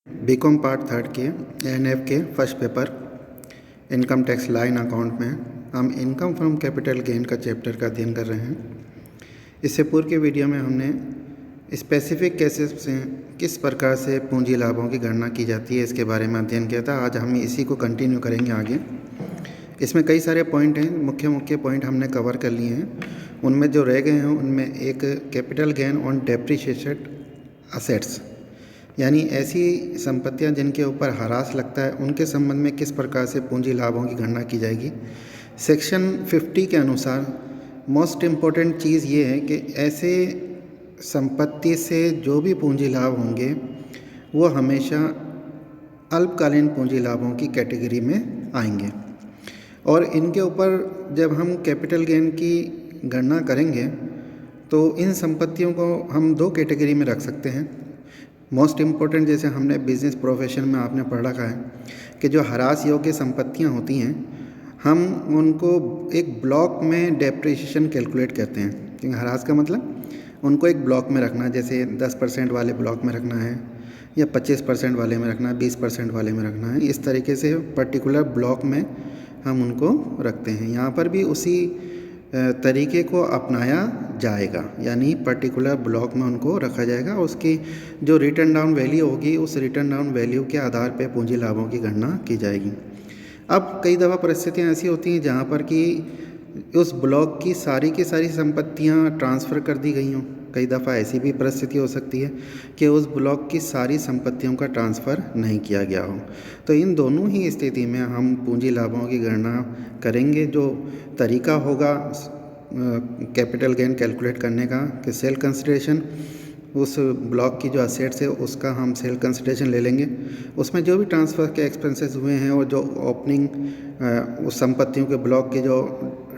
BCom part third के ANF के first paper income tax line account में हम इनकम फ्रॉम कैपिटल गेन का चैप्टर का अध्ययन कर रहे हैं। इससे पूर्व के वीडियो में हमने स्पेसिफिक केसेस से किस प्रकार से पूंजी लाभों की गणना की जाती है इसके बारे में अध्ययन किया था। आज हम इसी को कंटिन्यू करेंगे आगे। इसमें कई सारे पॉइंट हैं, मुख्य पॉइंट हमने कवर कर लिए हैं। उनमें जो रह गए हैं उनमें एक capital gain on depreciated assets, यानी ऐसी संपत्तियां जिनके ऊपर ह्रास लगता है उनके संबंध में किस प्रकार से पूंजी लाभों की गणना की जाएगी। सेक्शन 50 के अनुसार मोस्ट इम्पॉर्टेंट चीज़ ये है कि ऐसे संपत्ति से जो भी पूंजी लाभ होंगे वो हमेशा अल्पकालीन पूंजी लाभों की कैटेगरी में आएंगे, और इनके ऊपर जब हम कैपिटल गेन की गणना करेंगे तो इन संपत्तियों को हम दो कैटेगरी में रख सकते हैं। मोस्ट इम्पोर्टेंट, जैसे हमने बिजनेस प्रोफेशन में आपने पढ़ रखा है कि जो ह्रास योग्य संपत्तियां होती हैं हम उनको एक ब्लॉक में डेप्रिसिएशन कैलकुलेट करते हैं। क्योंकि ह्रास का मतलब उनको एक ब्लॉक में रखना, जैसे 10% वाले ब्लॉक में रखना है या 25% वाले में रखना है, 20% वाले में रखना है। इस तरीके से पर्टिकुलर ब्लॉक में हम उनको रखते हैं। यहाँ पर भी उसी तरीके को अपनाया जाएगा, यानी पर्टिकुलर ब्लॉक में उनको रखा जाएगा। उसकी जो रिटर्न डाउन वैल्यू होगी उस रिटर्न डाउन वैल्यू के आधार पर पूंजी लाभों की गणना की जाएगी। अब कई दफ़ा परिस्थितियाँ ऐसी होती हैं जहाँ पर कि उस ब्लॉक की सारी संपत्तियाँ ट्रांसफ़र कर दी गई हों। कई दफ़ा ऐसी भी परिस्थिति हो सकती है कि उस ब्लॉक की सारी संपत्तियों का ट्रांसफ़र नहीं किया गया हो। तो इन दोनों ही स्थिति में हम पूंजी लाभों की गणना करेंगे। जो तरीका होगा कैपिटल गेन कैलकुलेट करने का कि सेल कंसिडरेशन, उस ब्लॉक की जो असेट्स है उसका हम सेल कंसिडरेशन ले लेंगे। उसमें जो भी ट्रांसफ़र के एक्सपेंसेस हुए हैं और जो ओपनिंग उस संपत्तियों के ब्लॉक की जो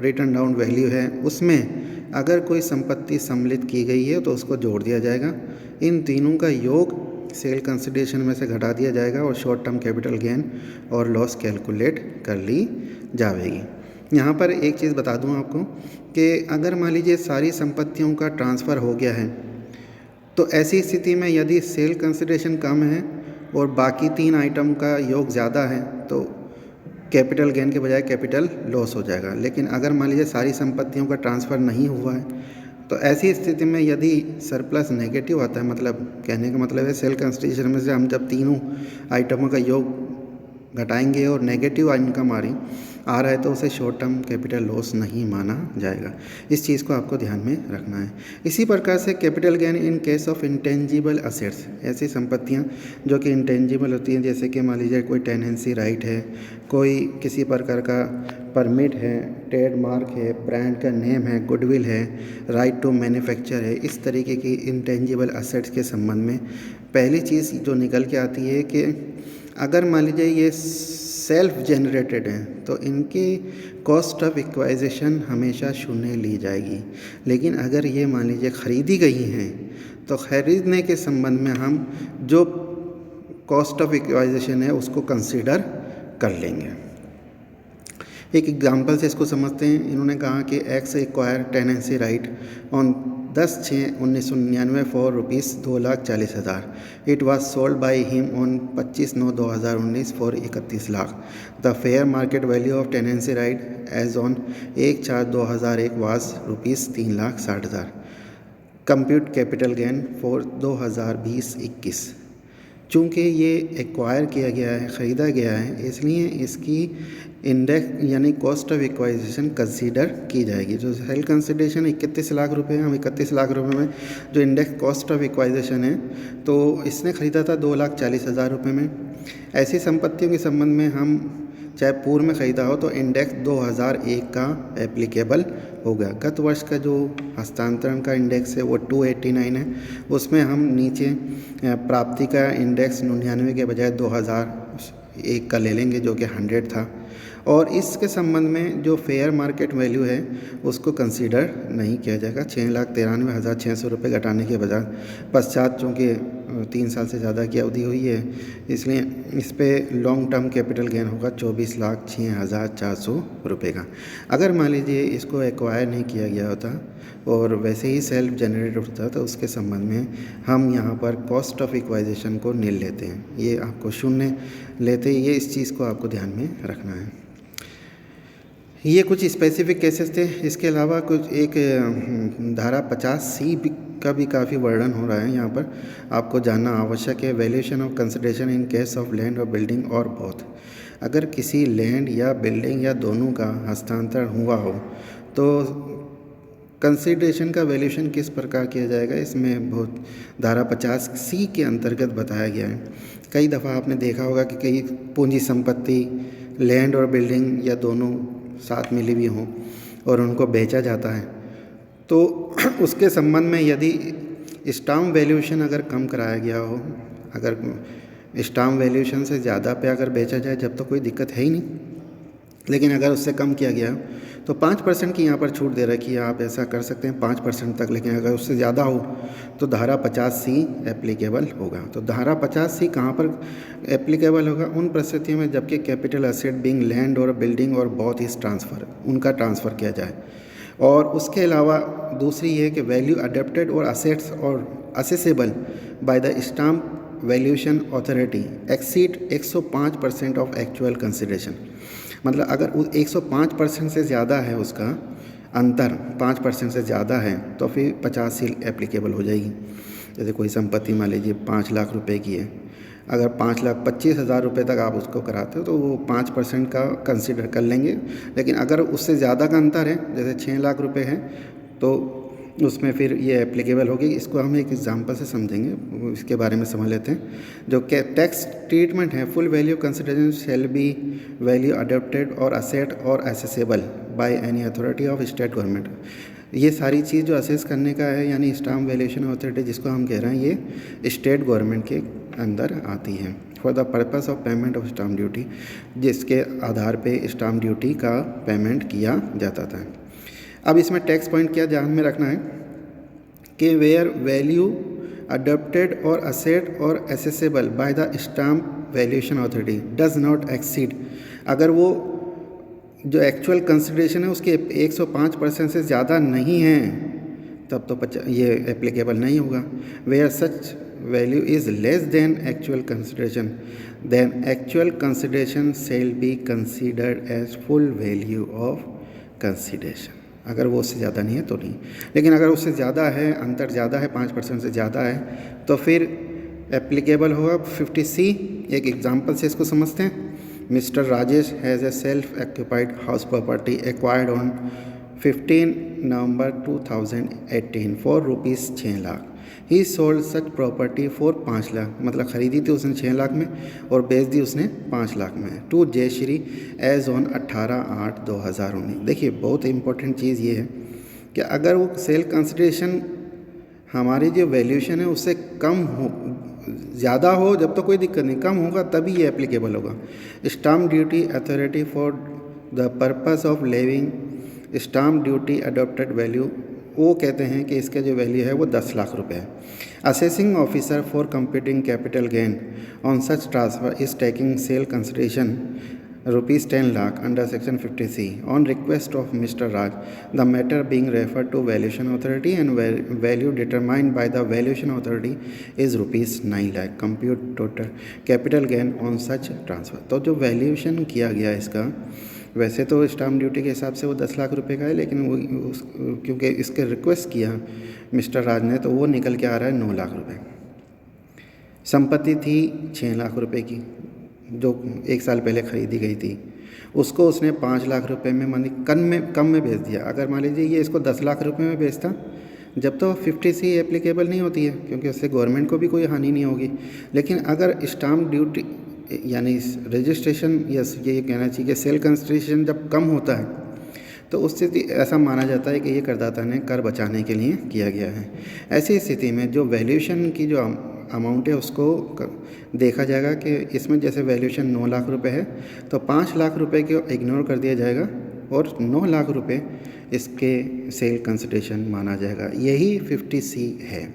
रिटर्न डाउन वैल्यू है उसमें अगर कोई संपत्ति सम्मिलित की गई है तो उसको जोड़ दिया जाएगा। इन तीनों का योग सेल कंसिडरेशन में से घटा दिया जाएगा और शॉर्ट टर्म कैपिटल गेन और लॉस कैलकुलेट कर ली जाएगी। यहाँ पर एक चीज़ बता दूँ आपको कि अगर मान लीजिए सारी संपत्तियों का ट्रांसफ़र हो गया है तो ऐसी स्थिति में यदि सेल कंसिडरेशन कम है और बाकी 3 आइटम का योग ज़्यादा है तो कैपिटल गेन के बजाय कैपिटल लॉस हो जाएगा। लेकिन अगर मान लीजिए सारी संपत्तियों का ट्रांसफ़र नहीं हुआ है तो ऐसी स्थिति में यदि सरप्लस नेगेटिव आता है, मतलब कहने का मतलब है सेल कंसिडरेशन में से हम जब तीनों आइटमों का योग घटाएंगे और नेगेटिव इनकम आ रहा है तो उसे शॉर्ट टर्म कैपिटल लॉस नहीं माना जाएगा। इस चीज़ को आपको ध्यान में रखना है। इसी प्रकार से capital gain in case of intangible assets, ऐसी संपत्तियां जो कि इंटेंजिबल होती हैं, जैसे कि मान लीजिए कोई टेनेंसी राइट है, कोई किसी प्रकार का परमिट है, ट्रेडमार्क है, ब्रांड का नेम है, गुडविल है, राइट टू मैन्युफैक्चर है। इस तरीके की इंटेंजिबल असेट्स के संबंध में पहली चीज़ जो निकल के आती है कि अगर मान लीजिए ये सेल्फ जनरेटेड हैं तो इनकी कॉस्ट ऑफ एक्वाइजेशन हमेशा शून्य ली जाएगी। लेकिन अगर ये मान लीजिए ख़रीदी गई हैं तो ख़रीदने के संबंध में हम जो कॉस्ट ऑफ एक्वाइजेशन है उसको कंसीडर कर लेंगे। एक एग्जांपल से इसको समझते हैं। इन्होंने कहा कि X acquire tenancy right on 10/6/1999 for ₹2,40,000। It was sold by him on 25/9/2019 for 31 lakh. The fair market value of tenancy right as on 1/4/2001 was ₹3,60,000। Compute capital gain for 2020-21। चूँकि ये एक्वायर किया गया है, ख़रीदा गया है, इसलिए इसकी इंडेक्स यानी कॉस्ट ऑफ एक्वाइजेशन कंसीडर की जाएगी। जो सेल कंसिडरेशन 31 लाख रुपए है, हम 31 लाख रुपए में जो इंडेक्स कॉस्ट ऑफ एक्वाइजेशन है तो इसने ख़रीदा था 2,40,000 रुपये में। ऐसी संपत्तियों के संबंध में हम चाहे पूर्व में ख़रीदा हो तो इंडेक्स 2001 का एप्लीकेबल होगा। गत वर्ष का जो हस्तांतरण का इंडेक्स है वो 289 है। उसमें हम नीचे प्राप्ति का इंडेक्स 99 के बजाय 2001 का ले लेंगे जो कि 100 था। और इसके संबंध में जो फेयर मार्केट वैल्यू है उसको कंसीडर नहीं किया जाएगा। 6,93,600 रुपये घटाने के बजाय पश्चात चूँकि 3 साल से ज़्यादा की अवधि हुई है, इसलिए इस पे लॉन्ग टर्म कैपिटल गेन होगा 24,06,400 रुपये का। अगर मान लीजिए इसको एक्वायर नहीं किया गया होता और वैसे ही सेल्फ जनरेट होता तो उसके संबंध में हम यहाँ पर कॉस्ट ऑफ इक्वाइजेशन को नील लेते हैं, ये आपको शून्य लेते हैं। ये इस चीज़ को आपको ध्यान में रखना है। ये कुछ स्पेसिफिक केसेस थे। इसके अलावा कुछ एक धारा 50C का भी काफ़ी वर्णन हो रहा है, यहाँ पर आपको जानना आवश्यक है। Valuation of consideration in case of land और बिल्डिंग और बोथ। अगर किसी लैंड या बिल्डिंग या दोनों का हस्तांतरण हुआ हो तो कंसिडरेशन का वैल्यूएशन किस प्रकार किया जाएगा, इसमें बहुत धारा 50C के अंतर्गत बताया गया है। कई दफ़ा आपने देखा होगा कि कई पूंजी संपत्ति लैंड और बिल्डिंग या दोनों साथ मिली हुई हों और उनको बेचा जाता है, तो उसके संबंध में यदि स्टाम्प वैल्यूएशन अगर कम कराया गया हो, अगर स्टाम्प वैल्यूएशन से ज़्यादा पे अगर बेचा जाए जब तो कोई दिक्कत है ही नहीं, लेकिन अगर उससे कम किया गया तो 5% की यहाँ पर छूट दे रहा है कि आप ऐसा कर सकते हैं 5% तक, लेकिन अगर उससे ज़्यादा हो तो धारा 50C एप्लीकेबल होगा। तो धारा 50C कहाँ पर एप्लीकेबल होगा? उन परिस्थितियों में जबकि कैपिटल एसेट बिंग लैंड और बिल्डिंग और बहुत ही ट्रांसफ़र, उनका ट्रांसफ़र किया जाए। और उसके अलावा दूसरी ये कि वैल्यू अडेप्टेड और असेट्स और accessible by the stamp valuation authority exceed 105% of actual consideration. मतलब अगर 105% से ज़्यादा है, उसका अंतर 5% से ज़्यादा है तो फिर 50C एप्लीकेबल हो जाएगी। जैसे कोई संपत्ति मान लीजिए 5 लाख रुपए की है, अगर 5,25,000 रुपये तक आप उसको कराते हो तो वो 5% का कंसिडर कर लेंगे। लेकिन अगर उससे ज़्यादा का अंतर है, जैसे 6 लाख रुपए है, तो उसमें फिर ये एप्लीकेबल होगी। इसको हम एक एग्जांपल से समझेंगे, इसके बारे में समझ लेते हैं। जो टैक्स ट्रीटमेंट है, full value consideration shall B value adopted और असेट और accessible by any authority of state government. ये सारी चीज़ जो असेस करने का है, यानी स्टाम्प वैल्यूएशन अथॉरिटी जिसको हम कह रहे हैं, ये स्टेट गवर्नमेंट के अंदर आती है for the purpose of payment of stamp duty, जिसके आधार पे स्टाम्प ड्यूटी का पेमेंट किया जाता था। अब इसमें टैक्स पॉइंट क्या ध्यान में रखना है कि वेयर वैल्यू अडॉप्टेड और असेट और accessible by the stamp valuation authority does not exceed, अगर वो जो एक्चुअल कंसिडरेशन है उसके 105% से ज़्यादा नहीं है तब तो ये एप्लीकेबल नहीं होगा। Where such value is less than actual consideration then actual consideration shall be considered as full value of consideration. अगर वो उससे ज़्यादा नहीं है तो नहीं, लेकिन अगर उससे ज़्यादा है, अंतर ज़्यादा है, 5% से ज़्यादा है, तो फिर एप्लीकेबल होगा 50C। एक एग्जांपल से इसको समझते हैं। Mister Rajesh has a self occupied house property acquired on 15 November 2018 for rupees 6 lakh. He sold such property for 5 lakh, मतलब ख़रीदी थी उसने 6 लाख में और बेच दी उसने 5 लाख में, टू जयश्री एज ऑन 18/8/2019। देखिए बहुत इंपॉर्टेंट चीज़ ये है कि अगर वो सेल कंसिडरेशन हमारी जो वैल्यूएशन है उससे कम हो, ज़्यादा हो जब तो कोई दिक्कत नहीं, कम होगा तभी ये एप्लीकेबल होगा। Stamp duty authority for the purpose of levying stamp duty adopted value, वो कहते हैं कि इसका जो वैल्यू है वो 10 लाख रुपए है। Assessing officer for computing capital gain on such transfer is taking sale consideration rupees 10 lakh under section 50C on request of Mr. Raj, the matter being referred to valuation authority and value determined by the valuation authority is rupees 9 lakh. Compute total capital gain on such transfer। तो जो valuation किया गया इसका, वैसे तो stamp duty के हिसाब से वो 10 लाख रुपए का है, लेकिन वो क्योंकि इसके रिक्वेस्ट किया मिस्टर राज ने तो वो निकल के आ रहा है 9 लाख रुपए। संपत्ति थी 6 लाख रुपए की जो 1 साल पहले ख़रीदी गई थी, उसको उसने 5 लाख रुपए में मानी कम में बेच दिया। अगर मान लीजिए ये इसको 10 लाख रुपए में बेचता, जब तो 50C एप्लीकेबल नहीं होती है क्योंकि उससे गवर्नमेंट को भी कोई हानि नहीं होगी। लेकिन अगर स्टाम्प ड्यूटी यानी रजिस्ट्रेशन, यस ये कहना चाहिए कि सेल कंसिडरेशन जब कम होता है तो उस स्थिति ऐसा माना जाता है कि ये करदाता ने कर बचाने के लिए किया गया है। ऐसी स्थिति में जो वैल्यूएशन की जो अमाउंट है उसको देखा जाएगा कि इसमें जैसे वैल्यूएशन 9 लाख रुपए है तो 5 लाख रुपए को इग्नोर कर दिया जाएगा और 9 लाख रुपए इसके सेल कंसिडरेशन माना जाएगा। यही 50C है।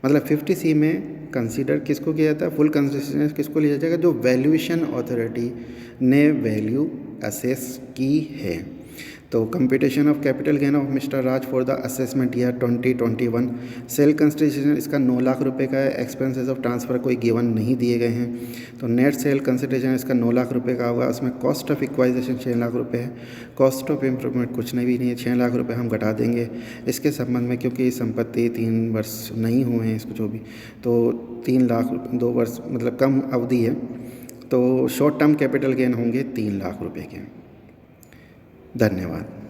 मतलब 50C में कंसीडर किसको किया जाता है, फुल कंसिडरेशन किसको लिया जाएगा, जो वैल्यूएशन अथॉरिटी ने वैल्यू असेस की है। तो computation of capital gain of mister Raj for the assessment year 2021, sale consideration इसका 9 लाख रुपए का है। एक्सपेंसेस ऑफ ट्रांसफ़र कोई गिवन नहीं दिए गए हैं। तो नेट सेल कंसिडरेशन इसका 9 लाख रुपए का होगा। उसमें कॉस्ट ऑफ इक्वाइजेशन 6 लाख रुपए है। कॉस्ट ऑफ इम्प्रूवमेंट कुछ नहीं भी नहीं है, 6 लाख रुपए हम घटा देंगे इसके संबंध में, क्योंकि संपत्ति 3 वर्ष नहीं हुए हैं इसको जो भी, तो 3 लाख 2 वर्ष मतलब कम अवधि है। तो शॉर्ट टर्म कैपिटल गेन होंगे 3 लाख रुपए के। धन्यवाद।